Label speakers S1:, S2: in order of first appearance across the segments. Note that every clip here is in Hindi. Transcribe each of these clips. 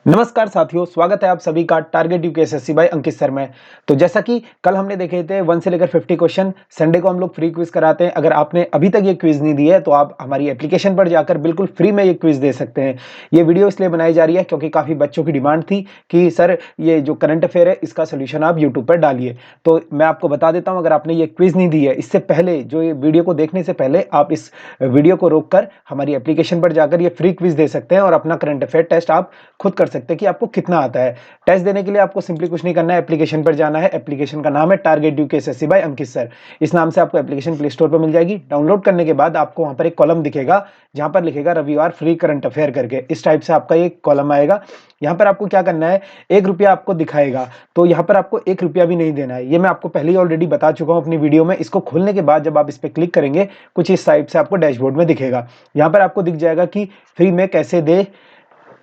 S1: नमस्कार साथियों, स्वागत है आप सभी का टारगेट यूपीएससी बाय अंकित सर में। तो जैसा कि कल हमने देखे थे 1 से लेकर 50 क्वेश्चन, संडे को हम लोग फ्री क्विज कराते हैं। अगर आपने अभी तक ये क्विज नहीं दी है तो आप हमारी एप्लीकेशन पर जाकर बिल्कुल फ्री में ये क्विज दे सकते हैं। ये वीडियो इसलिए बनाई जा रही है क्योंकि काफ़ी बच्चों की डिमांड थी कि सर ये जो करंट अफेयर है इसका सोल्यूशन आप यूट्यूब पर डालिए। तो मैं आपको बता देता हूँ, अगर आपने ये क्विज नहीं दी है इससे पहले, जो ये वीडियो को देखने से पहले आप इस वीडियो को रोककर हमारी एप्लीकेशन पर जाकर ये फ्री क्विज दे सकते हैं और अपना करंट अफेयर टेस्ट आप खुद कर सकते हैं कि आपको कितना आता है। टेस्ट देने के लिए आपको सिंपली कुछ नहीं करना है, एप्लीकेशन पर जाना है। एप्लीकेशन का नाम है टारगेट यूपीएससी बाय अंकित सर। इस नाम से आपको एप्लीकेशन प्ले स्टोर पर मिल जाएगी। डाउनलोड करने के बाद आपको वहां पर एक कॉलम दिखेगा जहां पर लिखेगा रविवार फ्री करंट अफेयर करके। इस टाइप से आपका एक कॉलम आएगा। यहाँ पर आपको क्या करना है, 1 रुपया आपको दिखाएगा, तो यहाँ पर आपको 1 रुपया भी नहीं देना है। ये मैं आपको पहले ही ऑलरेडी बता चुका हूँ अपनी वीडियो में। इसको खोलने के बाद जब आप इस पर क्लिक करेंगे कुछ इस टाइप से आपको डैशबोर्ड में दिखेगा। यहाँ पर आपको दिख जाएगा कि फ्री में कैसे दे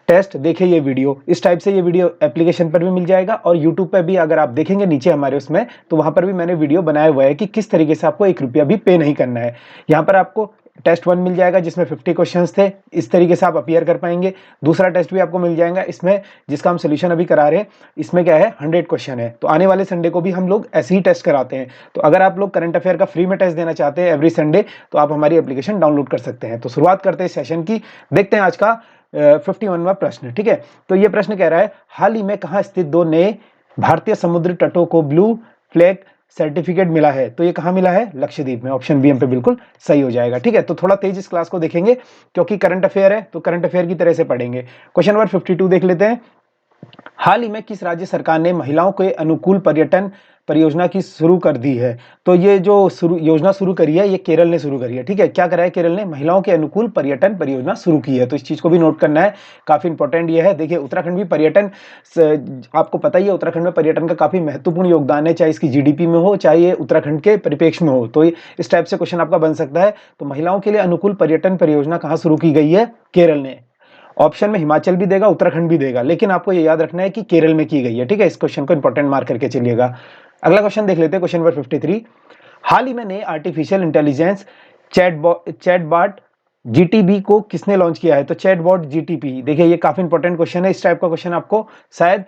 S1: टेस्ट, देखिए ये वीडियो। इस टाइप से ये वीडियो एप्लीकेशन पर भी मिल जाएगा और यूट्यूब पर भी अगर आप देखेंगे नीचे हमारे उसमें, तो वहां पर भी मैंने वीडियो बनाया हुआ है कि किस तरीके से आपको 1 रुपया भी पे नहीं करना है। यहाँ पर आपको टेस्ट 1 मिल जाएगा जिसमें 50 क्वेश्चंस थे। इस तरीके से आप अपीयर कर पाएंगे। दूसरा टेस्ट भी आपको मिल जाएगा इसमें, जिसका हम सोल्यूशन अभी करा रहे हैं। इसमें क्या है, 100 क्वेश्चन है। तो आने वाले संडे को भी हम लोग ऐसे ही टेस्ट कराते हैं। तो अगर आप लोग करंट अफेयर का फ्री में टेस्ट देना चाहते हैं एवरी संडे, तो आप हमारी एप्लीकेशन डाउनलोड कर सकते हैं। तो शुरुआत करते हैं सेशन की। देखते हैं आज का 51वां प्रश्न। ठीक है, तो ये प्रश्न कह रहा है, हाल ही में कहां स्थित 2 नए भारतीय समुद्री तटों को ब्लू फ्लैग सर्टिफिकेट मिला है? तो ये कहां मिला है? लक्षद्वीप में। ऑप्शन बी हम पे बिल्कुल सही हो जाएगा। ठीक है, तो थोड़ा तेज इस क्लास को देखेंगे क्योंकि करंट अफेयर है, तो करंट अफेयर की तरह से पढ़ेंगे। क्वेश्चन नंबर 52 देख लेते हैं। हाल ही में किस राज्य सरकार ने महिलाओं के अनुकूल पर्यटन परियोजना की शुरू कर दी है? तो ये जो योजना शुरू करी है ये केरल ने शुरू करी है। ठीक है, क्या करा है केरल ने? महिलाओं के अनुकूल पर्यटन परियोजना शुरू की है। तो इस चीज को भी नोट करना है, काफी इंपॉर्टेंट ये है। देखिए उत्तराखंड भी पर्यटन, आपको पता ही है उत्तराखंड में पर्यटन का काफी महत्वपूर्ण योगदान है, चाहे इसकी जीडीपी में हो चाहे ये उत्तराखंड के परिप्रेक्ष्य में हो। तो इस टाइप से क्वेश्चन आपका बन सकता है। तो महिलाओं के लिए अनुकूल पर्यटन परियोजना कहाँ शुरू की गई है? केरल ने। ऑप्शन में हिमाचल भी देगा, उत्तराखंड भी देगा, लेकिन आपको ये याद रखना है कि केरल में की गई है। ठीक है, इस क्वेश्चन को इंपॉर्टेंट मार्क करके चलिएगा। अगला क्वेश्चन देख लेते हैं, क्वेश्चन नंबर 53। हाल ही में नए आर्टिफिशियल इंटेलिजेंस चैटबॉट जीटीबी को किसने लॉन्च किया है? तो चैटबॉट जीटीपी, देखिए ये काफी इंपॉर्टेंट क्वेश्चन है। इस टाइप का क्वेश्चन आपको शायद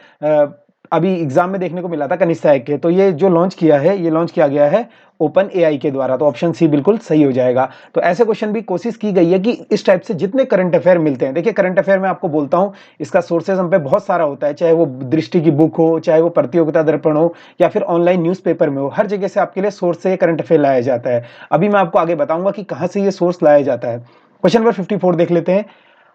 S1: अभी एग्जाम में देखने को मिला था कनिष्ठ के। तो ये जो लॉन्च किया है, ये लॉन्च किया गया है ओपन एआई के द्वारा। तो ऑप्शन सी बिल्कुल सही हो जाएगा। तो ऐसे क्वेश्चन भी कोशिश की गई है कि इस टाइप से जितने करंट अफेयर मिलते हैं, देखिए करंट अफेयर में आपको बोलता हूं इसका सोर्सेज हम पे बहुत सारा होता है, चाहे वो दृष्टि की बुक हो, चाहे वो प्रतियोगिता दर्पण हो, या फिर ऑनलाइन न्यूज़पेपर में हो। हर जगह से आपके लिए सोर्स से करंट अफेयर लाया जाता है। अभी मैं आपको आगे बताऊंगा कि कहां से ये सोर्स लाया जाता है। क्वेश्चन नंबर 54 देख लेते हैं।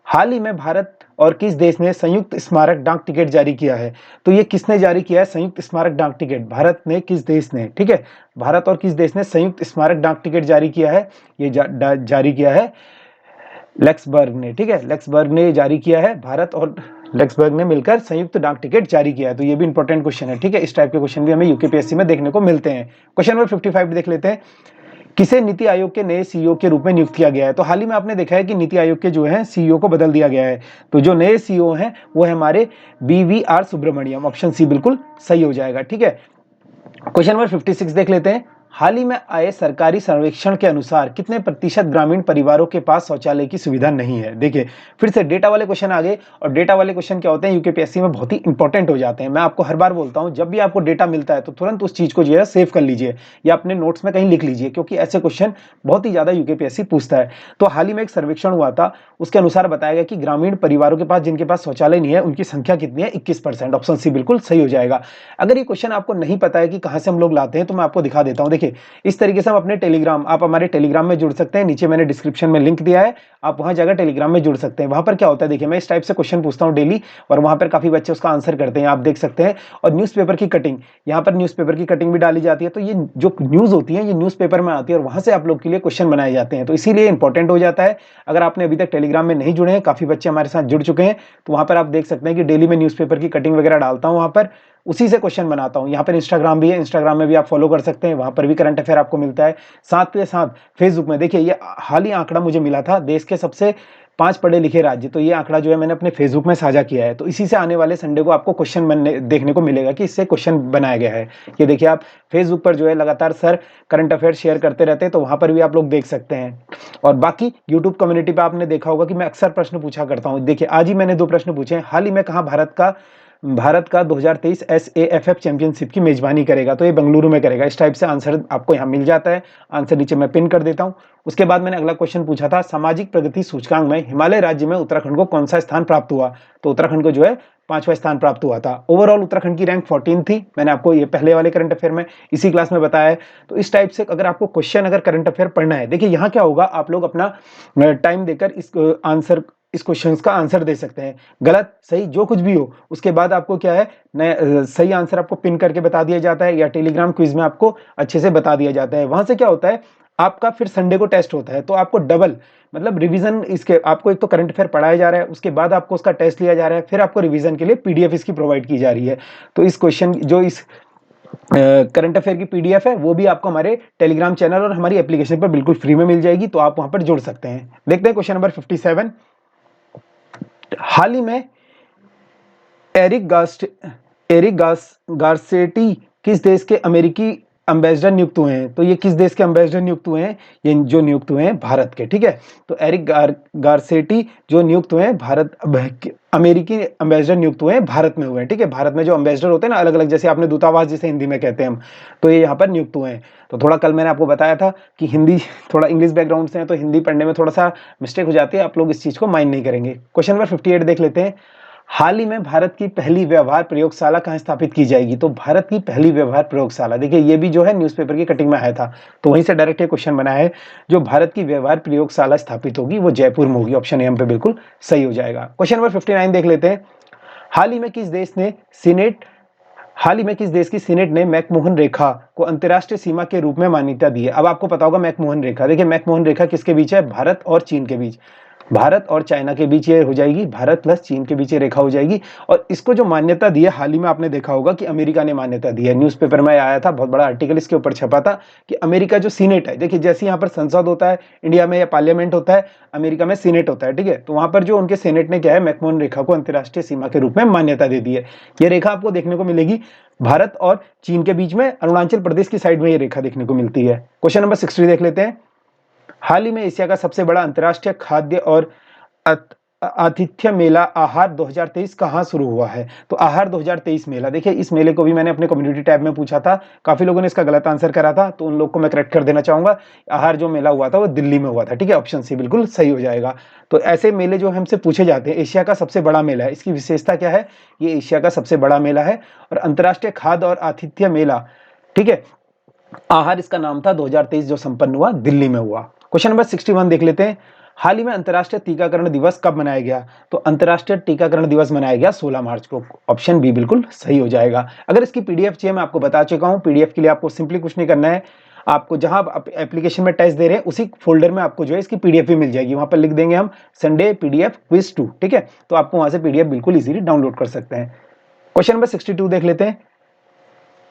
S1: हाल ही में भारत और किस देश ने संयुक्त स्मारक डाक टिकट जारी किया है? तो ये किसने जारी किया है संयुक्त स्मारक डाक टिकट? भारत ने, किस देश ने? ठीक है, भारत और किस देश ने संयुक्त स्मारक डाक टिकट जारी किया है? ये जारी किया है लक्सबर्ग ने। ठीक है, लक्सबर्ग ने जारी किया है। भारत और लक्सबर्ग ने मिलकर संयुक्त डाक टिकट जारी किया है। तो ये भी इंपॉर्टेंट क्वेश्चन है। ठीक है, इस टाइप के क्वेश्चन भी हमें यूकेपीएससी में देखने को मिलते हैं। क्वेश्चन नंबर 55 देख लेते हैं। किसे नीति आयोग के नए सीईओ के रूप में नियुक्त किया गया है? तो हाल ही में आपने देखा है कि नीति आयोग के जो है सीईओ को बदल दिया गया है। तो जो नए सीईओ हैं वो है हमारे बीवीआर सुब्रमण्यम। ऑप्शन सी बिल्कुल सही हो जाएगा। ठीक है, क्वेश्चन नंबर 56 देख लेते हैं। हाल ही में आए सरकारी सर्वेक्षण के अनुसार कितने प्रतिशत ग्रामीण परिवारों के पास शौचालय की सुविधा नहीं है? देखिए फिर से डेटा वाले क्वेश्चन आ गए, और डेटा वाले क्वेश्चन क्या होते हैं यूकेपीएससी में बहुत ही इंपॉर्टेंट हो जाते हैं। मैं आपको हर बार बोलता हूं जब भी आपको डेटा मिलता है तो तुरंत उस चीज को जो है सेव कर लीजिए या अपने नोट्स में कहीं लिख लीजिए, क्योंकि ऐसे क्वेश्चन बहुत ही ज्यादा यूकेपीएससी पूछता है। तो हाल ही में एक सर्वेक्षण हुआ था, उसके अनुसार बताया गया कि ग्रामीण परिवारों के पास जिनके पास शौचालय नहीं है उनकी संख्या कितनी है? 21%। ऑप्शन सी बिल्कुल सही हो जाएगा। अगर ये क्वेश्चन आपको नहीं पता है कि कहां से हम लोग लाते हैं तो मैं आपको दिखा देता हूं। देखिए इस तरीके से हम अपने टेलीग्राम, आप हमारे टेलीग्राम में जुड़ सकते हैं। नीचे मैंने डिस्क्रिप्शन में लिंक दिया है, आप वहां जाकर टेलीग्राम में जुड़ सकते हैं। वहां पर क्या होता है, देखिए मैं इस टाइप से क्वेश्चन पूछता हूं डेली, और वहां पर काफी बच्चे उसका आंसर करते हैं, आप देख सकते हैं। और न्यूज़पेपर की कटिंग, यहाँ पर न्यूज़पेपर की कटिंग भी डाली जाती है। तो ये जो न्यूज होती है ये न्यूज़पेपर में आती है और वहां से आप लोग के लिए क्वेश्चन बनाए जाते हैं। तो इसीलिए इंपॉर्टेंट हो जाता है। अगर आपने अभी तक टेलीग्राम में नहीं जुड़े हैं, काफी बच्चे हमारे साथ जुड़ चुके हैं, तो वहां पर आप देख सकते हैं कि डेली में न्यूज़पेपर की कटिंग वगैरह डालता हूं, वहां पर उसी से क्वेश्चन बनाता हूं। यहाँ पर इंस्टाग्राम भी है, इंस्टाग्राम में भी आप फॉलो कर सकते हैं, वहां पर भी करंट अफेयर आपको मिलता है। साथ के साथ फेसबुक में देखिए, ये हाल ही आंकड़ा मुझे मिला था, देश के सबसे 5 पढ़े लिखे राज्य, तो ये आंकड़ा जो है मैंने अपने फेसबुक में साझा किया है। तो इसी से आने वाले संडे को आपको क्वेश्चन बनने देखने को मिलेगा कि इससे क्वेश्चन बनाया गया है। ये देखिए आप फेसबुक पर जो है लगातार सर करंट अफेयर शेयर करते रहते हैं, तो वहां पर भी आप लोग देख सकते हैं। और बाकी यूट्यूब कम्युनिटी पे आपने देखा होगा कि मैं अक्सर प्रश्न पूछा करता हूँ। देखिए आज ही मैंने 2 प्रश्न पूछे हैं, हाल ही में कहाँ भारत का 2023 SAFF चैंपियनशिप की मेजबानी करेगा, तो ये बेंगलुरु में करेगा। इस टाइप से आंसर आपको यहाँ मिल जाता है। आंसर नीचे मैं पिन कर देता हूँ। उसके बाद मैंने अगला क्वेश्चन पूछा था, सामाजिक प्रगति सूचकांक में हिमालय राज्य में उत्तराखंड को कौन सा स्थान प्राप्त हुआ, तो उत्तराखंड को जो है 5वां स्थान प्राप्त हुआ था। ओवरऑल उत्तराखंड की रैंक 14 थी। मैंने आपको ये पहले वाले करंट अफेयर में इसी क्लास में बताया है। तो इस टाइप से अगर आपको क्वेश्चन अगर करंट अफेयर पढ़ना है, देखिए यहाँ क्या होगा, आप लोग अपना टाइम देकर इस क्वेश्चंस का आंसर दे सकते हैं। गलत सही जो कुछ भी हो, उसके बाद आपको क्या है सही आंसर आपको पिन करके बता दिया जाता है, या टेलीग्राम क्विज में आपको अच्छे से बता दिया जाता है। वहां से क्या होता है, आपका फिर संडे को टेस्ट होता है, तो आपको डबल मतलब रिवीजन, इसके आपको एक तो करंट अफेयर पढ़ाया जा रहा है, उसके बाद आपको उसका टेस्ट लिया जा रहा है, फिर आपको रिवीजन के लिए पीडीएफ इसकी प्रोवाइड की जा रही है। तो इस क्वेश्चन जो इस करंट अफेयर की पीडीएफ है वो भी आपको हमारे टेलीग्राम चैनल और हमारी एप्लीकेशन पर बिल्कुल फ्री में मिल जाएगी, तो आप वहां पर जुड़ सकते हैं। देखते हैं क्वेश्चन नंबर 57। हाल ही में एरिक गारसेटी किस देश के अमेरिकी एम्बेसडर नियुक्त हुए हैं, तो ये किस देश के एम्बेसडर नियुक्त हुए हैं, ये जो नियुक्त हुए हैं भारत के। ठीक है, तो एरिक गारसेटी जो नियुक्त हुए हैं अमेरिकी एम्बेसडर नियुक्त हुए हैं भारत में हुए हैं। ठीक है, भारत में जो एम्बेसडर होते हैं ना अलग अलग, जैसे आपने दूतावास जिसे हिंदी में कहते हैं हम, तो ये यहाँ पर नियुक्त हुए हैं। तो थोड़ा कल मैंने आपको बताया था कि हिंदी थोड़ा इंग्लिश बैकग्राउंड से है, तो हिंदी पढ़ने में थोड़ा सा मिस्टेक हो जाती है, आप लोग इस चीज को माइंड नहीं करेंगे। क्वेश्चन नंबर 58 देख लेते हैं। हाल ही में भारत की पहली व्यवहार प्रयोगशाला कहां स्थापित की जाएगी, तो भारत की पहली व्यवहार प्रयोगशाला, देखिए ये भी जो है न्यूज़पेपर की कटिंग में आया था, तो वहीं से डायरेक्ट ये क्वेश्चन बना है। जो भारत की व्यवहार प्रयोगशाला स्थापित होगी वो जयपुर में होगी। ऑप्शन ए पे बिल्कुल सही हो जाएगा। क्वेश्चन नंबर 59 देख लेते हैं। हाल ही में किस देश की सीनेट ने मैकमोहन रेखा को अंतरराष्ट्रीय सीमा के रूप में मान्यता दी है। अब आपको पता होगा मैकमोहन रेखा, देखिए मैकमोहन रेखा किसके बीच है, भारत और चीन के बीच, भारत और चाइना के बीच ये हो जाएगी, भारत प्लस चीन के बीच ये रेखा हो जाएगी। और इसको जो मान्यता दी है हाल ही में आपने देखा होगा कि अमेरिका ने मान्यता दी है। न्यूज़पेपर में आया था, बहुत बड़ा आर्टिकल इसके ऊपर छपा था कि अमेरिका जो सीनेट है, देखिए जैसे यहाँ पर संसद होता है इंडिया में या पार्लियामेंट होता है, अमेरिका में सीनेट होता है। ठीक है, तो वहां पर जो उनके सीनेट ने क्या है, मैकमोहन रेखा को अंतरराष्ट्रीय सीमा के रूप में मान्यता दे दी है। ये रेखा आपको देखने को मिलेगी भारत और चीन के बीच में, अरुणाचल प्रदेश की साइड में ये रेखा देखने को मिलती है। क्वेश्चन नंबर 60 देख लेते हैं। हाल ही में एशिया का सबसे बड़ा अंतरराष्ट्रीय खाद्य और आतिथ्य मेला आहार 2023 कहां शुरू हुआ है, तो आहार 2023 मेला, देखिए इस मेले को भी मैंने अपने कम्युनिटी टैब में पूछा था, काफी लोगों ने इसका गलत आंसर करा था, तो उन लोग को मैं करेक्ट कर देना चाहूंगा। आहार जो मेला हुआ था वो दिल्ली में हुआ था। ठीक है, ऑप्शन सी बिल्कुल सही हो जाएगा। तो ऐसे मेले जो हमसे पूछे जाते हैं, एशिया का सबसे बड़ा मेला है, इसकी विशेषता क्या है, ये एशिया का सबसे बड़ा मेला है और अंतरराष्ट्रीय खाद्य और आतिथ्य मेला, ठीक है, आहार इसका नाम था, 2023 जो संपन्न हुआ दिल्ली में हुआ। क्वेश्चन नंबर 61 देख लेते हैं। हाल ही में अंतरराष्ट्रीय टीकाकरण दिवस कब मनाया गया, तो अंतरराष्ट्रीय टीकाकरण दिवस मनाया गया 16 मार्च को। ऑप्शन बी बिल्कुल सही हो जाएगा। अगर इसकी पीडीएफ चाहिए, मैं आपको बता चुका हूं, पीडीएफ के लिए आपको सिंपली कुछ नहीं करना है, आपको जहां आप एप्लीकेशन में टेस्ट दे रहे हैं उसी फोल्डर में आपको जो है इसकी पीडीएफ भी मिल जाएगी। वहां पर लिख देंगे हम संडे पीडीएफ क्विज 2, ठीक है, तो आपको वहां से पीडीएफ बिल्कुल इजीली डाउनलोड कर सकते हैं। क्वेश्चन नंबर 62 देख लेते हैं।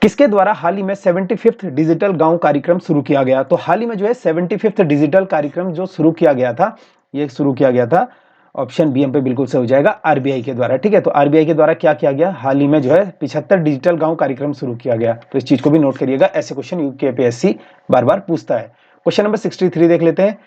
S1: किसके द्वारा हाल ही में 75th डिजिटल गांव कार्यक्रम शुरू किया गया, तो हाल ही में जो है 75th डिजिटल कार्यक्रम जो शुरू किया गया था, ये शुरू किया गया था, ऑप्शन बी पे बिल्कुल सही हो जाएगा, आरबीआई के द्वारा। ठीक है, तो आरबीआई के द्वारा क्या किया गया, हाल ही में जो है 75 डिजिटल गांव कार्यक्रम शुरू किया गया। तो इस चीज को भी नोट करिएगा, ऐसे क्वेश्चन यूकेपीएससी बार बार पूछता है। क्वेश्चन नंबर 63 देख लेते हैं।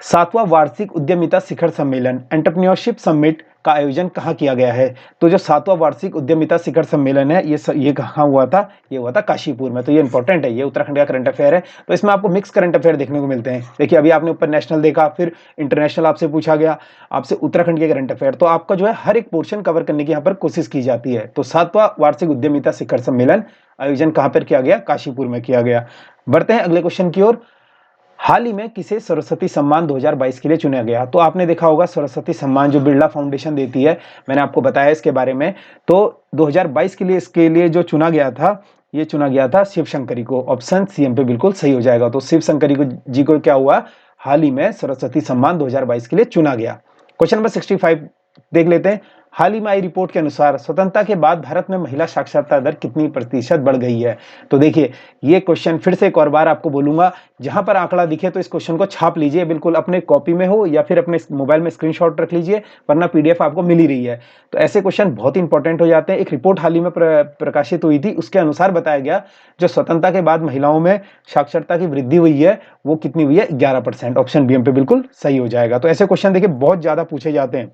S1: 7वां वार्षिक उद्यमिता शिखर सम्मेलन एंटरप्रेन्योरशिप समिट का आयोजन कहाँ किया गया है, तो जो 7वां वार्षिक उद्यमिता शिखर सम्मेलन है ये कहाँ हुआ था, ये हुआ था काशीपुर में। तो ये इंपॉर्टेंट है, ये उत्तराखंड का करंट अफेयर है, तो इसमें आपको मिक्स करंट अफेयर देखने को मिलते हैं। देखिए अभी आपने ऊपर नेशनल देखा, फिर इंटरनेशनल आपसे पूछा गया, आपसे उत्तराखंड के करंट अफेयर, तो आपका जो है हर एक पोर्शन कवर करने की यहाँ पर कोशिश की जाती है। तो 7वां वार्षिक उद्यमिता शिखर सम्मेलन आयोजन कहाँ पर किया गया, काशीपुर में किया गया। बढ़ते हैं अगले क्वेश्चन की ओर। हाल ही में किसे सरस्वती सम्मान 2022 के लिए चुना गया, तो आपने देखा होगा सरस्वती सम्मान जो बिरला फाउंडेशन देती है, मैंने आपको बताया इसके बारे में। तो 2022 के लिए इसके लिए जो चुना गया था, ये चुना गया था शिव शंकरी को। ऑप्शन सी पे बिल्कुल सही हो जाएगा। तो शिव शंकरी जी को क्या हुआ, हाल ही में सरस्वती सम्मान 2022 के लिए चुना गया। क्वेश्चन नंबर 65 देख लेते हैं। हाल ही में आई रिपोर्ट के अनुसार स्वतंत्रता के बाद भारत में महिला साक्षरता दर कितनी प्रतिशत बढ़ गई है। तो देखिए ये क्वेश्चन फिर से एक और बार आपको बोलूंगा, जहां पर आंकड़ा दिखे तो इस क्वेश्चन को छाप लीजिए, बिल्कुल अपने कॉपी में हो या फिर अपने मोबाइल में स्क्रीनशॉट रख लीजिए, वरना पीडीएफ आपको मिल ही रही है। तो ऐसे क्वेश्चन बहुत इंपॉर्टेंट हो जाते हैं। एक रिपोर्ट हाल ही में प्रकाशित हुई थी, उसके अनुसार बताया गया जो स्वतंत्रता के बाद महिलाओं में साक्षरता की वृद्धि हुई है वो कितनी हुई है, 11%। ऑप्शन बी हम पे बिल्कुल सही हो जाएगा। तो ऐसे क्वेश्चन देखिए बहुत ज्यादा पूछे जाते हैं।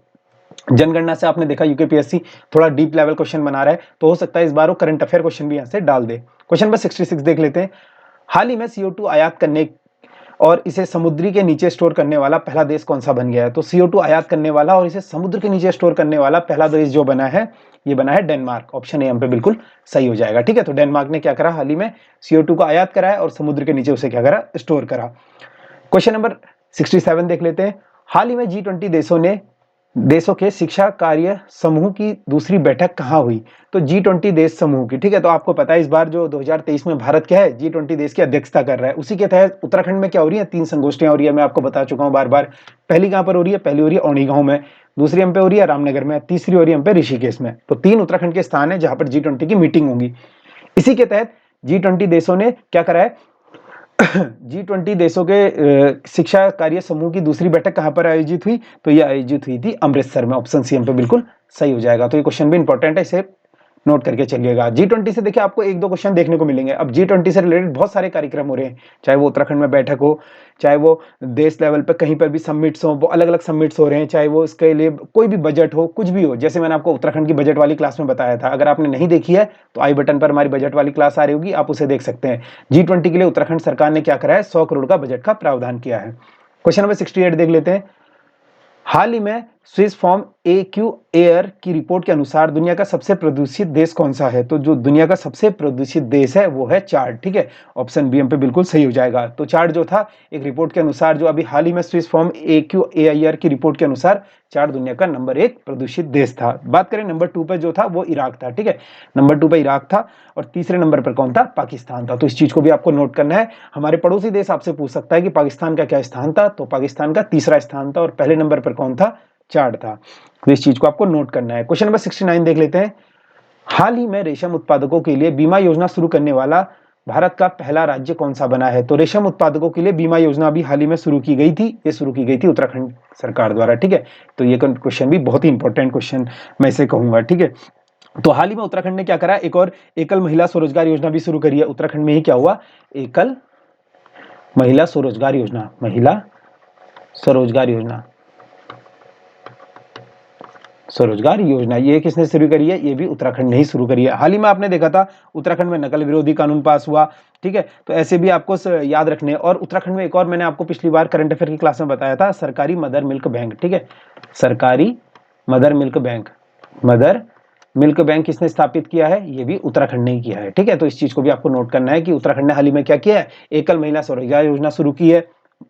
S1: जनगणना से आपने देखा यूकेपीएससी थोड़ा डीप लेवल क्वेश्चन बना रहा है, तो हो सकता है इस बार वो करंट अफेयर क्वेश्चन भी यहां से डाल दे। क्वेश्चन नंबर 66 देख लेते हैं। हाल ही में CO2 आयात करने और इसे समुद्री के नीचे स्टोर करने वाला पहला देश कौन सा बन गया है। तो CO2 आयात करने वाला और इसे समुद्र के नीचे स्टोर करने वाला पहला देश जो बना है, ये बना है डेनमार्क। ऑप्शन ए हम पे बिल्कुल सही हो जाएगा। ठीक है, तो डेनमार्क ने क्या करा, हाल ही में CO2 को आयात करा है और समुद्र के नीचे उसे क्या करा, स्टोर करा। क्वेश्चन नंबर 67 देख लेते हैं। हाल ही में G20 देशों के शिक्षा कार्य समूह की दूसरी बैठक कहां हुई। तो G20 देश समूह की, ठीक है, तो आपको पता है इस बार जो 2023 में भारत क्या है, G20 देश की अध्यक्षता कर रहा है। उसी के तहत उत्तराखंड में क्या हो रही है, 3 संगोष्ठियां हो रही है। मैं आपको बता चुका हूं बार बार। पहली कहां पर हो रही है, पहली हो रही है औनी गांव में, दूसरी हम पे हो रही है रामनगर में, तीसरी हो रही है हम पे ऋषिकेश में। तो 3 उत्तराखंड के स्थान है जहां पर G20 की मीटिंग होगी। इसी के तहत G20 देशों ने क्या करा है, G20 देशों के शिक्षा कार्य समूह की दूसरी बैठक कहां पर आयोजित हुई, तो यह आयोजित हुई थी अमृतसर में। ऑप्शन सी हम पे बिल्कुल सही हो जाएगा। तो ये क्वेश्चन भी इंपॉर्टेंट है, इसे नोट करके चलिएगा। G20 से देखिए आपको 1-2 क्वेश्चन देखने को मिलेंगे। अब G20 से रिलेटेड बहुत सारे कार्यक्रम हो रहे हैं, चाहे वो उत्तराखंड में बैठक हो, चाहे वो देश लेवल पे कहीं पर भी समिट्स हो, वो अलग-अलग समिट्स हो रहे हैं, चाहे वो इसके लिए कोई भी बजट हो, कुछ भी हो। जैसे मैंने आपको उत्तराखंड की बजट वाली क्लास में बताया था, अगर आपने नहीं देखी है तो आई बटन पर हमारी बजट वाली क्लास आ रही होगी, आप उसे देख सकते हैं। G20 के लिए उत्तराखंड सरकार ने क्या करा है, 100 करोड़ का बजट का प्रावधान किया है। क्वेश्चन नंबर 68 देख लेते हैं। हाल ही में स्विस फॉर्म AQAir की रिपोर्ट के अनुसार दुनिया का सबसे प्रदूषित देश कौन सा है। तो जो दुनिया का सबसे प्रदूषित देश है वो है चाड। ठीक है, ऑप्शन बी हम पे बिल्कुल सही हो जाएगा। तो चाड जो था एक रिपोर्ट के अनुसार, जो अभी हाल ही में स्विस फॉर्म AQAir की रिपोर्ट के अनुसार चाड दुनिया का नंबर 1 प्रदूषित देश था। बात करें नंबर 2 पे जो था वो इराक था। ठीक है, नंबर 2 पे इराक था और तीसरे नंबर पर कौन था, पाकिस्तान था। तो इस चीज को भी आपको नोट करना है। हमारे पड़ोसी देश आपसे पूछ सकता है कि पाकिस्तान का क्या स्थान था, तो पाकिस्तान का तीसरा स्थान था और पहले नंबर पर कौन था, चाड था। तो इस चीज को आपको नोट करना है। क्वेश्चन नंबर 69 देख लेते हैं। हाल ही में रेशम उत्पादकों के लिए बीमा योजना शुरू करने वाला भारत का पहला राज्य कौन सा बना है। तो रेशम उत्पादकों के लिए बीमा योजना अभी हाल ही में शुरू की गई थी, ये शुरू की गई थी उत्तराखंड सरकार द्वारा। ठीक है, तो ये क्वेश्चन भी बहुत ही इंपॉर्टेंट क्वेश्चन मैं इसे कहूंगा। ठीक है, तो हाल ही में उत्तराखंड ने क्या करा, एक और एकल महिला स्वरोजगार योजना भी शुरू करी है। उत्तराखंड में ही क्या हुआ, एकल महिला स्वरोजगार योजना, महिला स्वरोजगार योजना, स्वरोजगार योजना, ये किसने शुरू करी है, ये भी उत्तराखंड ने ही शुरू करी है। हाल ही में आपने देखा था उत्तराखंड में नकल विरोधी कानून पास हुआ। ठीक है, तो ऐसे भी आपको याद रखने। और उत्तराखंड में एक और मैंने आपको पिछली बार करंट अफेयर की क्लास में बताया था, सरकारी मदर मिल्क बैंक। ठीक है, सरकारी mother milk bank, mother milk bank किसने स्थापित किया है, ये भी उत्तराखंड ने ही किया है। ठीक है, तो इस चीज को भी आपको नोट करना है कि उत्तराखंड ने हाल ही में क्या किया है, एकल महिला स्वरोजगार योजना शुरू की है,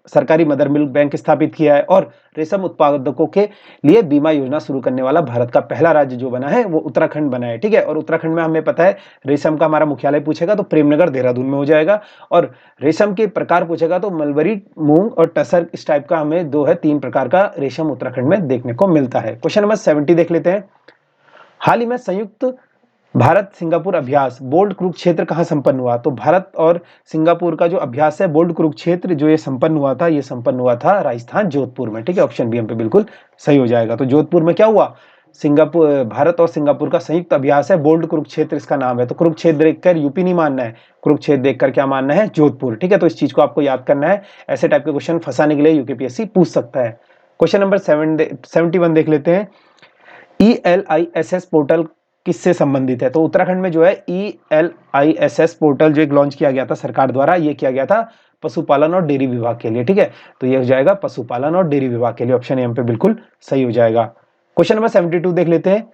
S1: सरकारी मदर मिल्क बैंक स्थापित किया है और रेशम उत्पादकों के लिए बीमा योजना शुरू करने वाला भारत का पहला राज्य जो बना है वो उत्तराखंड बना है। ठीक है, और उत्तराखंड में हमें पता है रेशम का हमारा मुख्यालय पूछेगा तो प्रेमनगर देहरादून में हो जाएगा, और रेशम के प्रकार पूछेगा तो मलबरी, मूंग और टसर, इस टाइप का हमें 3 प्रकार का रेशम उत्तराखंड में देखने को मिलता है। क्वेश्चन नंबर 70 देख लेते हैं। हाल ही में संयुक्त भारत सिंगापुर अभ्यास बोल्ड कुरुक्षेत्र कहां संपन्न हुआ। तो भारत और सिंगापुर का जो अभ्यास है बोल्ड कुरुक्षेत्र, जो ये संपन्न हुआ था, ये संपन्न हुआ था राजस्थान जोधपुर में। ठीक है, ऑप्शन बी हम पे बिल्कुल सही हो जाएगा। तो जोधपुर में क्या हुआ, सिंगापुर, भारत और सिंगापुर का संयुक्त अभ्यास है बोल्ड कुरुक्षेत्र इसका नाम है। तो कुरुक्षेत्र देखकर यूपी नहीं मानना है, कुरुक्षेत्र देखकर क्या मानना है, जोधपुर। ठीक है, तो इस चीज को आपको याद करना है। ऐसे टाइप के क्वेश्चन फंसाने के लिए यूकेपीएससी पूछ सकता है। क्वेश्चन नंबर 71 देख लेते हैं। ELISS पोर्टल किससे संबंधित है। तो उत्तराखंड में जो है ELISS पोर्टल जो एक लॉन्च किया गया था सरकार द्वारा, ये किया गया था पशुपालन और डेयरी विभाग के लिए। ठीक है, तो ये हो जाएगा पशुपालन और डेयरी विभाग के लिए। ऑप्शन यहाँ पे बिल्कुल सही हो जाएगा। क्वेश्चन नंबर 72 देख लेते हैं।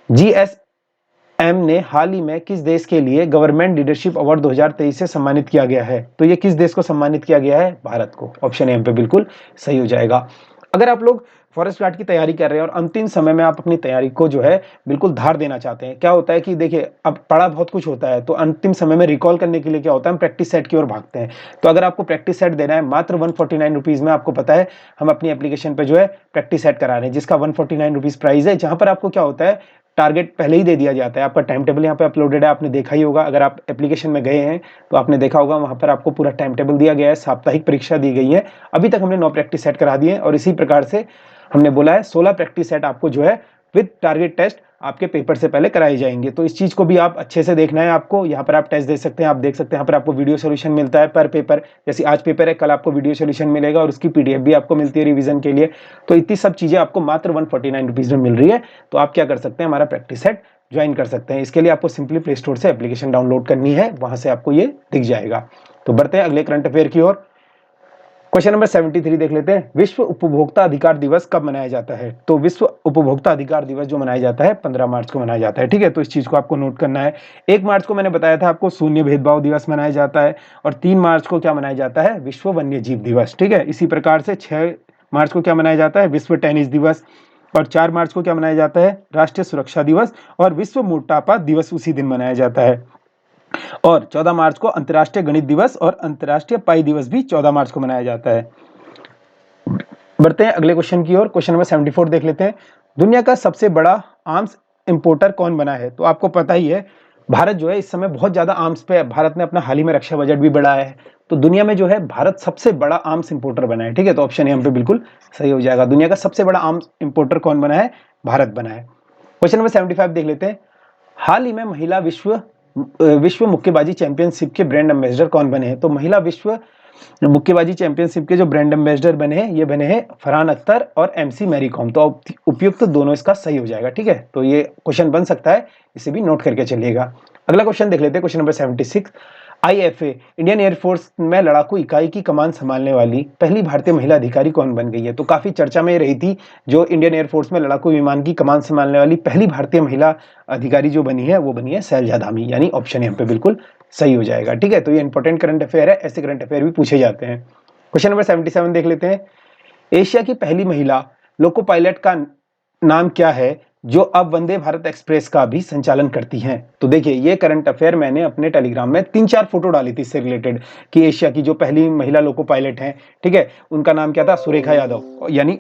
S1: GSM ने हाल ही में किस देश के लिए गवर्नमेंट लीडरशिप अवार्ड 2023 से सम्मानित किया गया है। तो ये किस देश को सम्मानित किया गया है, भारत को। ऑप्शन यहाँ पे बिल्कुल सही हो जाएगा। अगर आप लोग फॉरेस्ट गार्ड की तैयारी कर रहे हैं और अंतिम समय में आप अपनी तैयारी को जो है बिल्कुल धार देना चाहते हैं, क्या होता है कि देखिए अब पढ़ा बहुत कुछ होता है, तो अंतिम समय में रिकॉल करने के लिए क्या होता है, हम प्रैक्टिस सेट की ओर भागते हैं। तो अगर आपको प्रैक्टिस सेट देना है मात्र 149 रुपीज़ में, आपको पता है हम अपनी एप्लीकेशन पे जो है प्रैक्टिस सेट करा रहे हैं, जिसका 149 रुपीज़ प्राइस है, जहाँ पर आपको क्या होता है, टारगेट पहले ही दे दिया जाता है। आपका टाइम टेबल यहाँ पे अपलोडेड है, आपने देखा ही होगा। अगर आप एप्लीकेशन में गए हैं तो आपने देखा होगा, वहाँ पर आपको पूरा टाइम टेबल दिया गया है, साप्ताहिक परीक्षा दी गई है। अभी तक हमने 9 प्रैक्टिस सेट करा दिए हैं और इसी प्रकार से हमने बोला है 16 प्रैक्टिस सेट आपको जो है विद टारगेट टेस्ट आपके पेपर से पहले कराए जाएंगे। तो इस चीज को भी आप अच्छे से देखना है आपको। यहाँ पर आप टेस्ट दे सकते हैं, आप देख सकते हैं यहाँ पर आपको वीडियो सोल्यूशन मिलता है पर पेपर। जैसे आज पेपर है, कल आपको वीडियो सोल्यूशन मिलेगा और उसकी पीडीएफ भी आपको मिलती है रिवीजन के लिए। तो इतनी सब चीजें आपको मात्र 149 रुपीज में मिल रही है। तो आप क्या कर सकते हैं, हमारा प्रैक्टिस सेट ज्वाइन कर सकते हैं। इसके लिए आपको सिंपली प्ले स्टोर से एप्लीकेशन डाउनलोड करनी है, वहां से आपको ये दिख जाएगा। तो बढ़ते हैं अगले करंट अफेयर की ओर। क्वेश्चन नंबर 73 देख लेते हैं। विश्व उपभोक्ता अधिकार दिवस कब मनाया जाता है? तो विश्व उपभोक्ता अधिकार दिवस जो मनाया जाता है 15 मार्च को मनाया जाता है। ठीक है, तो इस चीज को आपको नोट करना है। 1 मार्च को मैंने बताया था आपको शून्य भेदभाव दिवस मनाया जाता है और 3 मार्च को क्या मनाया जाता है, विश्व वन्य जीव दिवस। ठीक है, इसी प्रकार से 6 मार्च को क्या मनाया जाता है, विश्व टेनिस दिवस। और 4 मार्च को क्या मनाया जाता है, राष्ट्रीय सुरक्षा दिवस। और विश्व मोटापा दिवस उसी दिन मनाया जाता है। और 14 मार्च को अंतर्राष्ट्रीय गणित दिवस और अंतर्राष्ट्रीय पाई दिवस भी 14 मार्च को मनाया जाता है। बढ़ते हैं अगले क्वेश्चन की ओर। क्वेश्चन नंबर 74 देख लेते हैं। दुनिया का सबसे बड़ा आर्म्स इंपोर्टर कौन बना है? तो आपको पता ही है, भारत जो है इस समय बहुत ज्यादा आर्म्स पे, भारत ने अपना हाल ही में रक्षा बजट भी बढ़ाया है। तो दुनिया में जो है भारत सबसे बड़ा आर्म्स इंपोर्टर बना है। ठीक है, तो ऑप्शन यहाँ पे बिल्कुल सही हो जाएगा। दुनिया का सबसे बड़ा आर्म्स इंपोर्टर कौन बना है? भारत बना है। क्वेश्चन नंबर 75 देख लेते हैं। हाल ही में महिला विश्व मुक्केबाजी चैंपियनशिप के ब्रांड एम्बेसडर कौन बने हैं? तो महिला विश्व मुक्केबाजी चैंपियनशिप के जो ब्रांड एम्बेसडर बने हैं, ये बने हैं फरहान अख्तर और एमसी मैरी कॉम। तो उपयुक्त दोनों इसका सही हो जाएगा। ठीक है, तो ये क्वेश्चन बन सकता है, इसे भी नोट करके चलिएगा। अगला क्वेश्चन देख लेते हैं, question number 76। IFA Indian air force में लड़ाकू इकाई की कमान संभालने वाली पहली भारतीय महिला अधिकारी कौन बन गई है? तो काफी चर्चा में रही थी, जो इंडियन एयरफोर्स में लड़ाकू विमान की कमान संभालने वाली पहली भारतीय महिला अधिकारी जो बनी है, वो बनी है शैलजा धामी, यानी ऑप्शन यहाँ पे बिल्कुल सही हो जाएगा। ठीक है, तो ये इंपॉर्टेंट करंट अफेयर है, ऐसे करंट अफेयर भी पूछे जाते हैं। क्वेश्चन नंबर 77 देख लेते हैं। एशिया की पहली महिला लोको पायलट का नाम क्या है, जो अब वंदे भारत एक्सप्रेस का भी संचालन करती हैं? तो देखिए, ये करंट अफेयर मैंने अपने टेलीग्राम में 3-4 फोटो डाली थी इससे रिलेटेड, कि एशिया की जो पहली महिला लोको पायलट हैं, ठीक है, उनका नाम क्या था, सुरेखा यादव, यानी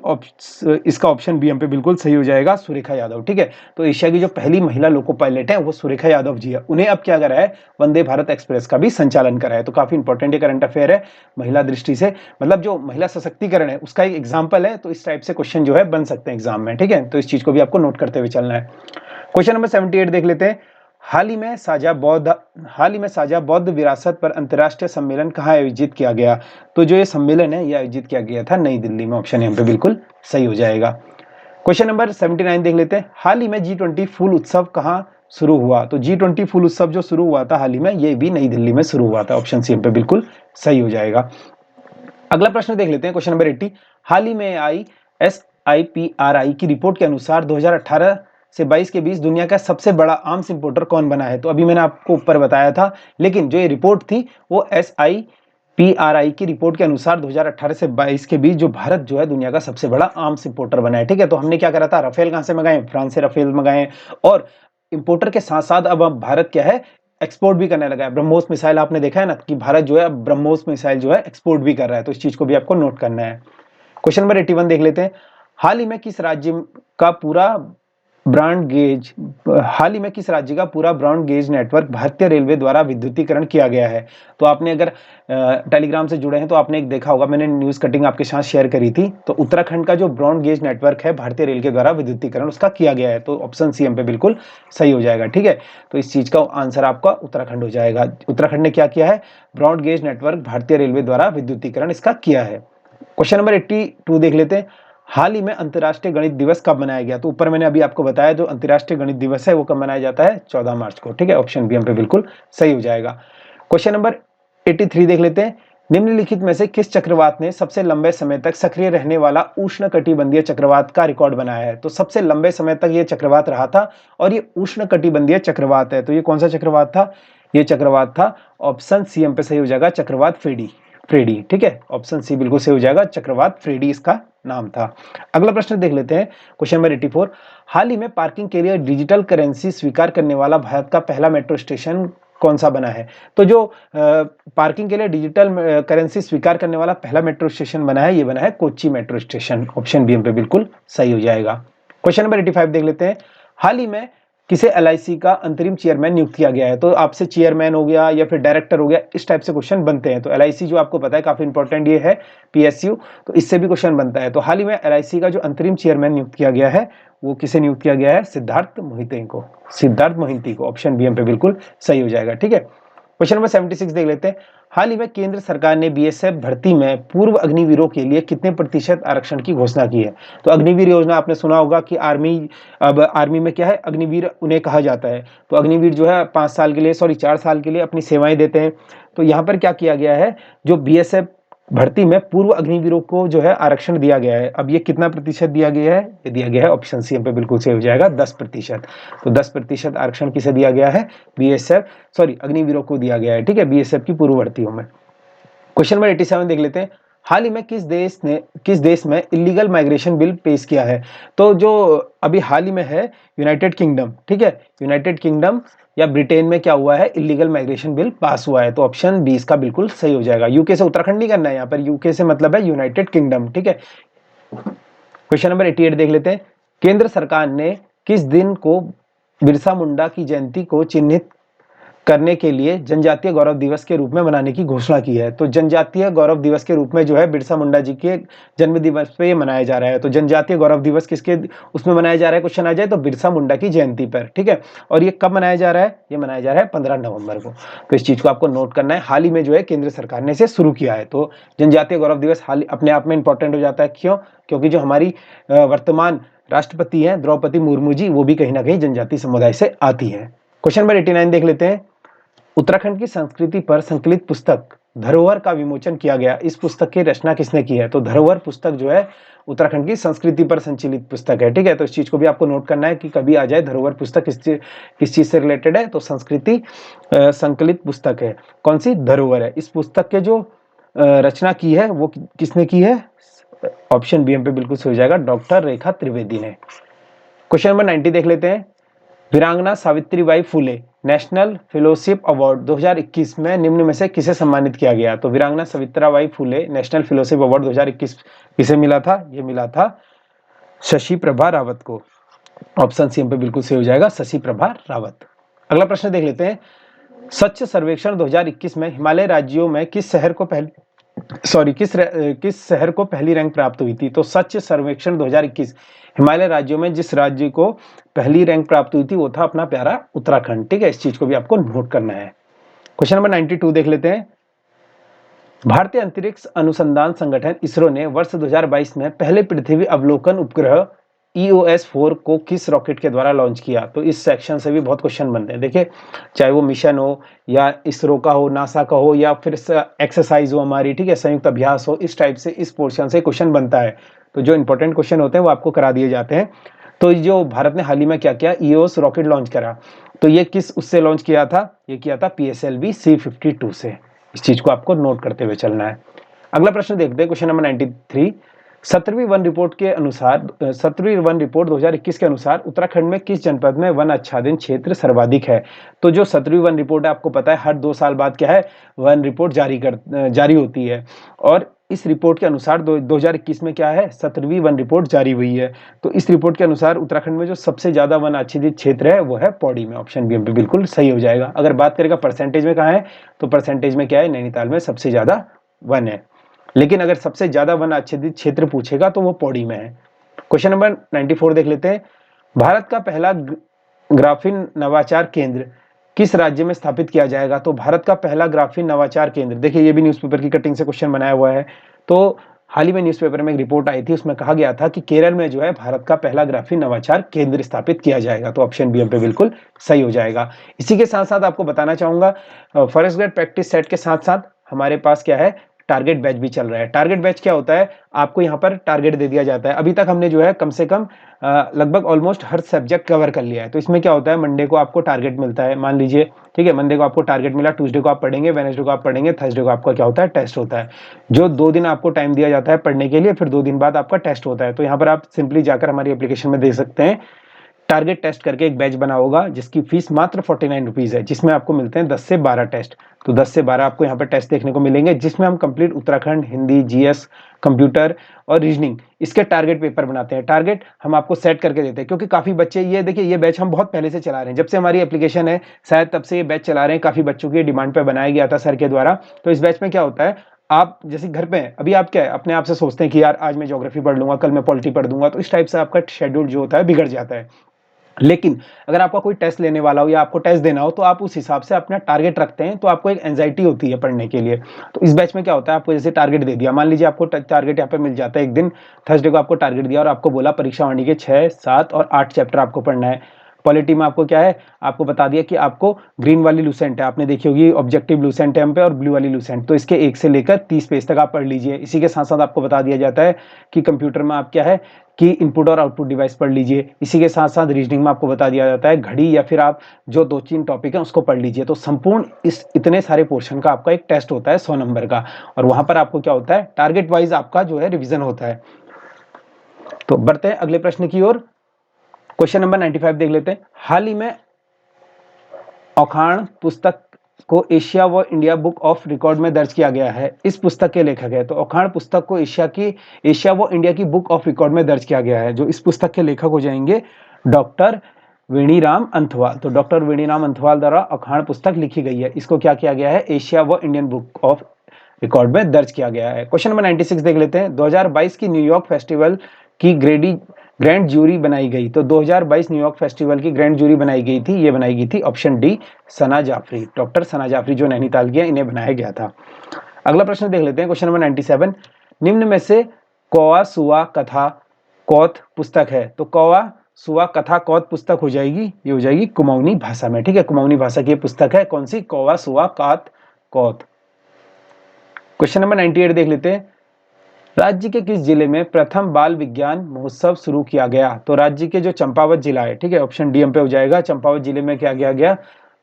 S1: इसका ऑप्शन बी हम पे बिल्कुल सही हो जाएगा, सुरेखा यादव। ठीक है, तो एशिया की जो पहली महिला लोको पायलट है वो सुरेखा यादव जी है। उन्हें अब क्या करा है, वंदे भारत एक्सप्रेस का भी संचालन करा है। तो काफी इंपॉर्टेंट ये करंट अफेयर है महिला दृष्टि से, मतलब जो महिला सशक्तिकरण है उसका एक एग्जाम्पल है। तो इस टाइप से क्वेश्चन जो है बन सकते हैं एग्जाम में। ठीक है, तो इस चीज को भी आपको नोट करते हुए चलना है। क्वेश्चन नंबर 78 देख लेते हैं। हाल ही में साझा बौद्ध विरासत पर अंतर्राष्ट्रीय सम्मेलन कहाँ आयोजित किया गया? तो जो ये सम्मेलन है, ये आयोजित किया गया था नई दिल्ली में। ऑप्शन यहाँ पे बिल्कुल सही हो जाएगा। क्वेश्चन नंबर 79 देख लेते हैं। हाल ही में G20 फूल उत्सव कहाँ शुरू हुआ? तो G20 फूल उत्सव जो शुरू हुआ था हाल ही में, ये भी नई दिल्ली में शुरू हुआ था। ऑप्शन सी पे बिल्कुल सही हो जाएगा। अगला प्रश्न देख लेते हैं, क्वेश्चन नंबर 80। हाल ही में आई SIPRI की रिपोर्ट के अनुसार 2018 से 22 के बीच दुनिया का सबसे बड़ा आर्म्स इंपोर्टर कौन बना है? तो अभी मैंने आपको ऊपर बताया था, लेकिन जो ये रिपोर्ट थी वो SIPRI की रिपोर्ट के अनुसार 2018 से 22 के बीच जो भारत जो है दुनिया का सबसे बड़ा आर्म्स इंपोर्टर बना है। ठीक है, तो हमने क्या करा था, राफेल कहां से मंगाए, फ्रांस से राफेल मंगाए, और इंपोर्टर के साथ साथ अब भारत क्या है, एक्सपोर्ट भी करने लगा है। ब्रह्मोस मिसाइल आपने देखा है ना, कि भारत जो है ब्रह्मोस मिसाइल जो है एक्सपोर्ट भी कर रहा है। तो इस चीज को भी आपको नोट करना है। क्वेश्चन नंबर 81 देख लेते हैं। हाल ही में किस राज्य का पूरा ब्रॉड गेज नेटवर्क भारतीय रेलवे द्वारा विद्युतीकरण किया गया है? तो आपने अगर टेलीग्राम से जुड़े हैं तो आपने एक देखा होगा, मैंने न्यूज कटिंग आपके साथ शेयर करी थी। तो उत्तराखंड का जो ब्रॉड गेज नेटवर्क है भारतीय रेल के द्वारा विद्युतीकरण उसका किया गया है। तो ऑप्शन सी पे बिल्कुल सही हो जाएगा। ठीक है, तो इस चीज का आंसर आपका उत्तराखंड हो जाएगा। उत्तराखंड ने क्या किया है, ब्रॉड गेज नेटवर्क भारतीय रेलवे द्वारा विद्युतीकरण इसका किया है। क्वेश्चन नंबर 82 देख लेते हैं। हाल ही में अंतर्राष्ट्रीय गणित दिवस कब मनाया गया? तो ऊपर मैंने अभी आपको बताया, जो अंतर्राष्ट्रीय गणित दिवस है वो कब मनाया जाता है, 14 मार्च को। ठीक है, ऑप्शन बी हम पे बिल्कुल सही हो जाएगा। क्वेश्चन नंबर 83 देख लेते हैं। निम्नलिखित में से किस चक्रवात ने सबसे लंबे समय तक सक्रिय रहने वाला उष्णकटिबंधीय चक्रवात का रिकॉर्ड बनाया है? तो सबसे लंबे समय तक ये चक्रवात रहा था और ये उष्णकटिबंधीय चक्रवात है। तो ये कौन सा चक्रवात था, ये चक्रवात था, ऑप्शन सी पे सही हो जाएगा, चक्रवात फेडी। फ्रेडी, ठीक है, ऑप्शन सी बिल्कुल सही हो जाएगा, चक्रवात फ्रेडी इसका नाम था। अगला प्रश्न देख लेते हैं, क्वेश्चन नंबर 84। हाल ही में पार्किंग के लिए डिजिटल करेंसी स्वीकार करने वाला भारत का पहला मेट्रो स्टेशन कौन सा बना है? तो जो पार्किंग के लिए डिजिटल करेंसी स्वीकार करने वाला पहला मेट्रो स्टेशन बना है, ये बना है Kochi metro station, option B पे बिल्कुल सही हो जाएगा। क्वेश्चन नंबर 85 देख लेते हैं। हाल ही में किसे एलआईसी का अंतरिम चेयरमैन नियुक्त किया गया है? तो आपसे चेयरमैन हो गया या फिर डायरेक्टर हो गया, इस टाइप से क्वेश्चन बनते हैं। तो एलआईसी जो आपको पता है काफी इंपॉर्टेंट ये है, पीएसयू, तो इससे भी क्वेश्चन बनता है। तो हाल ही में एलआईसी का जो अंतरिम चेयरमैन नियुक्त किया गया है, वो किसे नियुक्त किया गया है? सिद्धार्थ मोहिते को, सिद्धार्थ मोहिते को, ऑप्शन बी पे बिल्कुल सही हो जाएगा, ठीक है। क्वेश्चन नंबर 76 देख लेते हैं। हाल ही में केंद्र सरकार ने बीएसएफ भर्ती में पूर्व अग्निवीरों के लिए कितने प्रतिशत आरक्षण की घोषणा की है? तो अग्निवीर योजना आपने सुना होगा कि अब आर्मी में क्या है, अग्निवीर उन्हें कहा जाता है। तो अग्निवीर जो है 4 साल के लिए अपनी सेवाएं देते हैं। तो यहाँ पर क्या किया गया है, जो बीएसएफ भर्ती में पूर्व अग्निवीरों को जो है आरक्षण दिया गया है। अब ये कितना प्रतिशत दिया गया है? ये दिया गया है, ऑप्शन सी पे बिल्कुल सही हो जाएगा, 10%। तो 10% आरक्षण किसे दिया गया है? अग्निवीरों को दिया गया है, ठीक है, बीएसएफ की पूर्व भर्तियों में। क्वेश्चन नंबर 87 देख लेते हैं। हाल ही में किस देश में इलीगल माइग्रेशन बिल पेश किया है? तो जो अभी हाल ही में है, यूनाइटेड किंगडम, ठीक है, यूनाइटेड किंगडम या ब्रिटेन में क्या हुआ है, इलीगल माइग्रेशन बिल पास हुआ है। तो ऑप्शन बी इसका बिल्कुल सही हो जाएगा। यूके से उत्तराखंड नहीं करना है, यहाँ पर यूके से मतलब है यूनाइटेड किंगडम, ठीक है। क्वेश्चन नंबर 88 देख लेते हैं। केंद्र सरकार ने किस दिन को बिरसा मुंडा की जयंती को चिन्हित करने के लिए जनजातीय गौरव दिवस के रूप में मनाने की घोषणा की है? तो जनजातीय गौरव दिवस के रूप में जो है बिरसा मुंडा जी के जन्म दिवस पे ये मनाया जा रहा है। तो जनजातीय गौरव दिवस किसके उसमें मनाया जा रहा है, क्वेश्चन आ जाए तो बिरसा मुंडा की जयंती पर, ठीक है। और ये कब मनाया जा रहा है? ये मनाया जा रहा है 15 नवंबर को। तो इस चीज को आपको नोट करना है। हाल ही में जो है केंद्र सरकार ने इसे शुरू किया है। तो जनजातीय गौरव दिवस हाल अपने आप में इंपॉर्टेंट हो जाता है। क्यों? क्योंकि जो हमारी वर्तमान राष्ट्रपति हैं द्रौपदी मुर्मू जी, वो भी कहीं ना कहीं जनजातीय समुदाय से आती है। क्वेश्चन नंबर 89 देख लेते हैं। उत्तराखंड की संस्कृति पर संकलित पुस्तक धरोहर का विमोचन किया गया, इस पुस्तक की रचना किसने की है? तो धरोहर पुस्तक जो है उत्तराखंड की संस्कृति पर संचालित पुस्तक है, ठीक है। तो इस चीज को भी आपको नोट करना है कि कभी आ जाए धरोहर पुस्तक किस चीज से रिलेटेड है, तो संस्कृति संकलित पुस्तक है। कौन सी? धरोहर है। इस पुस्तक के जो रचना की है वो किसने की है? ऑप्शन बी पे बिल्कुल सही हो जाएगा, डॉक्टर रेखा त्रिवेदी ने। क्वेश्चन नंबर 90 देख लेते हैं। वीरांगना Savitribai Phule national fellowship award 2021 में निम्न में से किसे सम्मानित किया गया? तो वीरांगना Savitribai Phule national fellowship award 2021 किसे मिला था? ये मिला था शशि प्रभा रावत को। ऑप्शन सी पे बिल्कुल सही हो जाएगा, शशि प्रभा रावत। अगला प्रश्न देख लेते हैं। स्वच्छ सर्वेक्षण 2021 में हिमालय राज्यों में किस शहर को पहली रैंक प्राप्त हुई थी? तो स्वच्छ सर्वेक्षण 2021 हिमालय राज्यों में जिस राज्य को पहली रैंक प्राप्त हुई थी वो था अपना प्यारा उत्तराखंड, ठीक है। इस चीज को भी आपको नोट करना है। क्वेश्चन नंबर 92 देख लेते हैं। भारतीय अंतरिक्ष अनुसंधान संगठन इसरो ने वर्ष 2022 में पहले पृथ्वी अवलोकन उपग्रह EOS-4 को किस रॉकेट के द्वारा लॉन्च किया? तो इस सेक्शन से भी बहुत क्वेश्चन बनते हैं। देखिए, चाहे वो मिशन हो या इसरो का हो, नासा का हो, या फिर एक्सरसाइज हो हमारी, ठीक है, संयुक्त अभ्यास हो, इस टाइप से इस पोर्शन से क्वेश्चन बनता है। तो जो इंपॉर्टेंट क्वेश्चन होते हैं वो आपको करा दिए जाते हैं। तो जो भारत ने हाल ही में क्या किया, EOS रॉकेट लॉन्च करा, तो ये किस उससे लॉन्च किया था? ये किया था PSLV C-52 से। इस चीज को आपको नोट करते हुए चलना है। अगला प्रश्न देखते हैं, क्वेश्चन नंबर 93। 17वीं वन रिपोर्ट 2021 के अनुसार उत्तराखंड में किस जनपद में वन आच्छादन क्षेत्र सर्वाधिक है? तो जो 17वीं वन रिपोर्ट है, आपको पता है हर 2 साल बाद क्या है, वन रिपोर्ट जारी होती है। और इस रिपोर्ट के अनुसार 2021 में क्या है, 17वीं वन रिपोर्ट जारी हुई है। तो इस रिपोर्ट के अनुसार उत्तराखंड में जो सबसे ज्यादा वन आच्छादित क्षेत्र है वो है पौड़ी में। ऑप्शन बी बिल्कुल सही हो जाएगा। अगर बात करेगा परसेंटेज में कहाँ है, तो परसेंटेज में क्या है, नैनीताल में सबसे ज्यादा वन है। लेकिन अगर सबसे ज्यादा वन आच्छादित क्षेत्र पूछेगा तो वो पौड़ी में है। क्वेश्चन नंबर 94 देख लेते हैं। भारत का पहला ग्राफीन नवाचार केंद्र किस राज्य में स्थापित किया जाएगा? तो भारत का पहला ग्राफीन नवाचार केंद्र, देखिए ये भी न्यूज़पेपर की कटिंग से क्वेश्चन बनाया हुआ है। तो हाल ही में न्यूज़पेपर में एक रिपोर्ट आई थी, उसमें कहा गया था कि केरल में जो है भारत का पहला ग्राफीन नवाचार केंद्र स्थापित किया जाएगा। तो ऑप्शन बी पे बिल्कुल सही हो जाएगा। इसी के साथ साथ आपको बताना चाहूंगा, फॉरेस्ट गार्ड प्रैक्टिस सेट के साथ साथ हमारे पास क्या है, टारगेट बैच भी चल रहा है। टारगेट बैच क्या होता है, आपको यहाँ पर टारगेट दे दिया जाता है। अभी तक हमने जो है कम से कम लगभग ऑलमोस्ट हर सब्जेक्ट कवर कर लिया है। तो इसमें क्या होता है, मंडे को आपको टारगेट मिलता है, मान लीजिए, ठीक है, मंडे को आपको टारगेट मिला, ट्यूसडे को आप पढ़ेंगे, वेडनेसडे को आप पढ़ेंगे, थर्सडे को आपका क्या होता है, टेस्ट होता है। जो 2 दिन आपको टाइम दिया जाता है पढ़ने के लिए, फिर 2 दिन बाद आपका टेस्ट होता है। तो यहाँ पर आप सिंपली जाकर हमारी एप्लीकेशन में देख सकते हैं, टारगेट टेस्ट करके एक बैच बना होगा जिसकी फीस मात्र 49 रुपीज है, जिसमें आपको मिलते हैं 10 से 12 टेस्ट। तो 10 से 12 आपको यहाँ पर टेस्ट देखने को मिलेंगे, जिसमें हम complete Uttarakhand, Hindi, GS, computer और रीजनिंग इसके टारगेट पेपर बनाते हैं। टारगेट हम आपको सेट करके देते हैं, क्योंकि काफी बच्चे, ये देखिए, ये बैच हम बहुत पहले से चला रहे हैं, जब से हमारी एप्लीकेशन है शायद तब से ये बैच चला रहे हैं। काफी बच्चों की डिमांड पर बनाया गया था सर के द्वारा। तो इस बैच में क्या होता है, आप जैसे घर पे हैं, अभी आप क्या है, अपने आप से सोचते हैं कि यार आज मैं ज्योग्राफी पढ़ लूंगा, कल मैं पॉलिटी पढ़ दूंगा, तो इस टाइप से आपका शेड्यूल जो होता है बिगड़ जाता है। लेकिन अगर आपका कोई टेस्ट लेने वाला हो या आपको टेस्ट देना हो, तो आप उस हिसाब से अपना टारगेट रखते हैं, तो आपको एक एंजाइटी होती है पढ़ने के लिए। तो इस बैच में क्या होता है, आपको जैसे टारगेट दे दिया, मान लीजिए आपको टारगेट यहाँ पे मिल जाता है, एक दिन थर्सडे को आपको टारगेट दिया और आपको बोला परीक्षा वाणी के 6, 7 और 8 चैप्टर आपको पढ़ना है। पॉलिटी में आपको क्या है, आपको बता दिया कि आपको ग्रीन वाली लूसेंट है, आपने देखी होगी ऑब्जेक्टिव लूसेंट है हम पे, और ब्लू वाली लूसेंट, तो इसके 1 से लेकर 30 पेज तक आप पढ़ लीजिए। इसी के साथ साथ आपको बता दिया जाता है कि कंप्यूटर में आप क्या है कि इनपुट और आउटपुट डिवाइस पढ़ लीजिए। इसी के साथ साथ रीजनिंग में आपको बता दिया जाता है घड़ी, या फिर आप जो 2-3 टॉपिक है उसको पढ़ लीजिए। तो संपूर्ण इस इतने सारे पोर्शन का आपका एक टेस्ट होता है 100 नंबर का, और वहां पर आपको क्या होता है, टारगेट वाइज आपका जो है रिविजन होता है। तो बढ़ते हैं अगले प्रश्न की ओर। क्वेश्चन नंबर 95 देख लेते हैं। हाल ही में औखाण पुस्तक को एशिया व इंडिया बुक ऑफ रिकॉर्ड में दर्ज किया गया है। इस पुस्तक के लेखक है, तो औखाण पुस्तक को एशिया व इंडिया की बुक ऑफ रिकॉर्ड में दर्ज किया गया है। जो इस पुस्तक के लेखक हो जाएंगे डॉक्टर वेणीराम अंथवाल। तो डॉक्टर वेणीराम अंथवाल द्वारा औखाण पुस्तक लिखी गई है। इसको क्या किया गया है, एशिया व इंडियन बुक ऑफ रिकॉर्ड में दर्ज किया गया है। क्वेश्चन नंबर 96 देख लेते हैं। 2022 की न्यूयॉर्क फेस्टिवल की ग्रैंड जूरी बनाई गई। तो 2022 न्यूयॉर्क फेस्टिवल की ग्रैंड जूरी बनाई गई थी, ये बनाई गई थी ऑप्शन डी सना जाफरी। डॉक्टर सना जाफरी जो नैनीताल की है, इन्हें बनाया गया था। अगला प्रश्न देख लेते हैं, क्वेश्चन नंबर 97। निम्न में से कौवा सुआ कथा कौथ पुस्तक है। तो कौवा सुआ कथा कौथ पुस्तक हो जाएगी, ये हो जाएगी कुमाऊनी भाषा में, ठीक है, कुमाऊनी भाषा की पुस्तक है। कौन सी, कौवा सुआ कात कौथ। क्वेश्चन नंबर 98 देख लेते हैं। राज्य के किस जिले में प्रथम बाल विज्ञान महोत्सव शुरू किया गया। तो राज्य के जो चंपावत जिला है, ठीक है, ऑप्शन डी पे हो जाएगा। चंपावत जिले में क्या किया गया,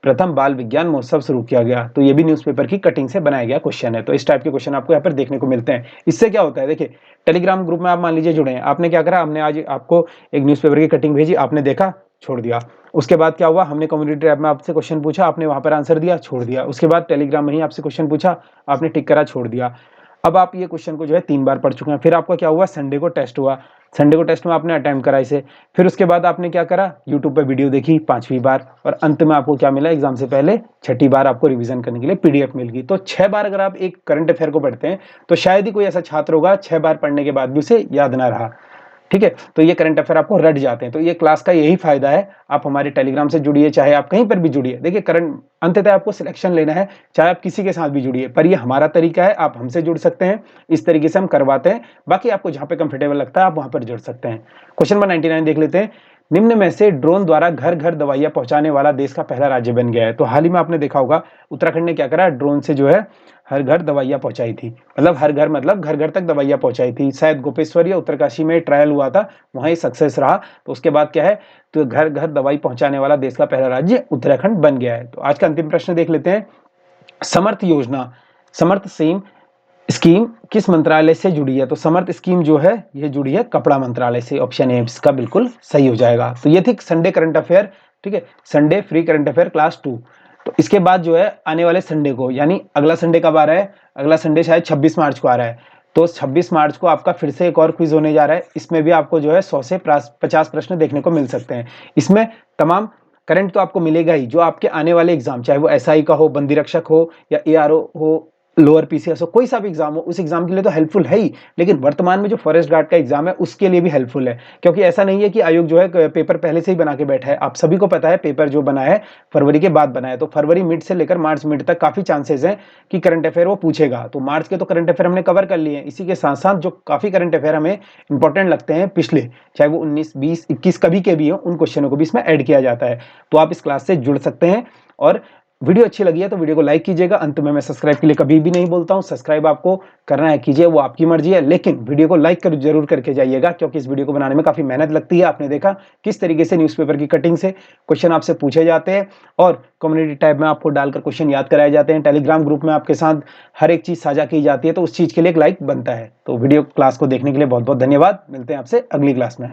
S1: प्रथम बाल विज्ञान महोत्सव शुरू किया गया। तो ये भी न्यूज़पेपर की कटिंग से बनाया गया क्वेश्चन है। तो इस टाइप के क्वेश्चन आपको यहाँ पर देखने को मिलते हैं। इससे क्या होता है, देखिए, टेलीग्राम ग्रुप में आप मान लीजिए जुड़े हैं, आपने क्या करा, हमने आज आपको एक न्यूज़पेपर की कटिंग भेजी, आपने देखा, छोड़ दिया। उसके बाद क्या हुआ, हमने कम्युनिटी टैब में आपसे क्वेश्चन पूछा, आपने वहां पर आंसर दिया, छोड़ दिया। उसके बाद टेलीग्राम में ही आपसे क्वेश्चन पूछा, आपने टिक करा, छोड़ दिया। अब आप ये क्वेश्चन को जो है 3 बार पढ़ चुके हैं। फिर आपका क्या हुआ, संडे को टेस्ट हुआ, संडे को टेस्ट में आपने अटेम्प्ट करा इसे। फिर उसके बाद आपने क्या करा, यूट्यूब पे वीडियो देखी 5वीं बार, और अंत में आपको क्या मिला, एग्जाम से पहले 6ठी बार आपको रिवीजन करने के लिए पीडीएफ मिल गई। तो 6 बार अगर आप एक करंट अफेयर को पढ़ते हैं, तो शायद ही कोई ऐसा छात्र होगा 6 बार पढ़ने के बाद भी उसे याद ना रहा, ठीक है। तो ये करंट अफेयर आपको रट जाते हैं। तो ये क्लास का यही फायदा है, आप हमारे टेलीग्राम से जुड़िए, चाहे आप कहीं पर भी जुड़िए। देखिए, करंट अंततः आपको सिलेक्शन लेना है, चाहे आप किसी के साथ भी जुड़िए, पर ये हमारा तरीका है, आप हमसे जुड़ सकते हैं, इस तरीके से हम करवाते हैं। बाकी आपको जहां पे कंफर्टेबल लगता है आप वहां पर जुड़ सकते हैं। क्वेश्चन नंबर 99 देख लेते हैं। निम्न में से ड्रोन द्वारा घर घर दवाइयां पहुंचाने वाला देश का पहला राज्य बन गया है। तो हाल ही में आपने देखा होगा, उत्तराखंड ने क्या करा, ड्रोन से जो है हर घर दवाइयां पहुंचाई थी। मतलब हर घर, मतलब घर घर तक दवाइयां पहुंचाई थी। शायद गोपेश्वर या उत्तरकाशी में ट्रायल हुआ था, वहां ही सक्सेस रहा। तो उसके बाद क्या है, तो घर घर दवाई पहुंचाने वाला देश का पहला राज्य उत्तराखंड बन गया है। तो आज का अंतिम प्रश्न देख लेते हैं। समर्थ योजना, समर्थ स्कीम किस मंत्रालय से जुड़ी है। तो समर्थ स्कीम जो है ये जुड़ी है कपड़ा मंत्रालय से। ऑप्शन ए इसका बिल्कुल सही हो जाएगा। तो ये थी संडे करंट अफेयर, ठीक है, Sunday free current affair class 2। तो इसके बाद जो है आने वाले संडे को, यानी अगला संडे कब आ रहा है, अगला संडे शायद 26 मार्च को आ रहा है। तो 26 मार्च को आपका फिर से एक और क्विज होने जा रहा है। इसमें भी आपको जो है 100 से 50 प्रश्न देखने को मिल सकते हैं। इसमें तमाम करंट तो आपको मिलेगा ही, जो आपके आने वाले एग्जाम, चाहे वो एसआई का हो, बंदी रक्षक हो, या एआरओ हो, लोअर पीसीएस हो, कोई सा भी एग्जाम हो, उस एग्जाम के लिए तो हेल्पफुल है ही, लेकिन वर्तमान में जो फॉरेस्ट गार्ड का एग्जाम है उसके लिए भी हेल्पफुल है। क्योंकि ऐसा नहीं है कि आयोग जो है पेपर पहले से ही बना के बैठा है। आप सभी को पता है पेपर जो बना है फरवरी के बाद बना है। तो फरवरी मिड से लेकर मार्च मिड तक काफी चांसेस हैं कि करंट अफेयर वो पूछेगा। तो मार्च के तो करंट अफेयर हमने कवर कर लिए हैं। इसी के साथ साथ जो काफी करंट अफेयर हमें इंपॉर्टेंट लगते हैं पिछले, चाहे वो 19, 20, 21 कभी के भी हो, उन क्वेश्चनों को भी इसमें ऐड किया जाता है। तो आप इस क्लास से जुड़ सकते हैं और वीडियो अच्छी लगी है तो वीडियो को लाइक कीजिएगा। अंत में मैं सब्सक्राइब के लिए कभी भी नहीं बोलता हूँ, सब्सक्राइब आपको करना है कीजिए, वो आपकी मर्जी है, लेकिन वीडियो को लाइक कर जरूर करके जाइएगा, क्योंकि इस वीडियो को बनाने में काफी मेहनत लगती है। आपने देखा किस तरीके से न्यूज़पेपर की कटिंग से क्वेश्चन आपसे पूछे जाते हैं और कम्युनिटी टैब में आपको डालकर क्वेश्चन याद कराए जाते हैं। टेलीग्राम ग्रुप में आपके साथ हर एक चीज साझा की जाती है, तो उस चीज के लिए एक लाइक बनता है। तो वीडियो क्लास को देखने के लिए बहुत बहुत धन्यवाद। मिलते हैं आपसे अगली क्लास में।